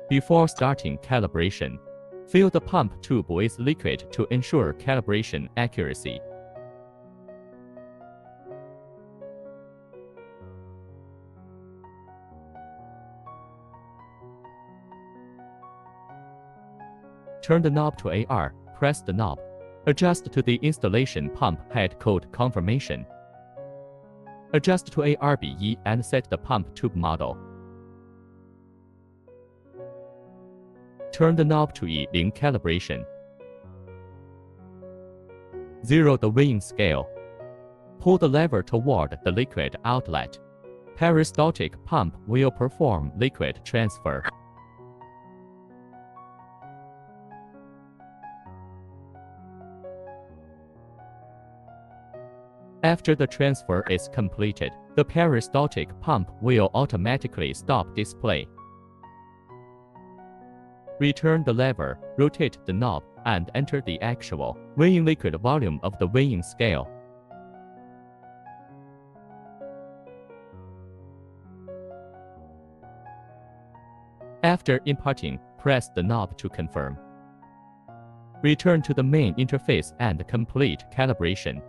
Before starting calibration, fill the pump tube with liquid to ensure calibration accuracy. Turn the knob to AR, press the knob. Adjust to the installation pump head code confirmation. Adjust to ARBE and set the pump tube model. Turn the knob to E0 calibration. Zero the weighing scale. Pull the lever toward the liquid outlet. Peristaltic pump will perform liquid transfer. After the transfer is completed, the peristaltic pump will automatically stop display. Return the lever, rotate the knob, and enter the actual weighing liquid volume of the weighing scale. After inputting, press the knob to confirm. Return to the main interface and complete calibration.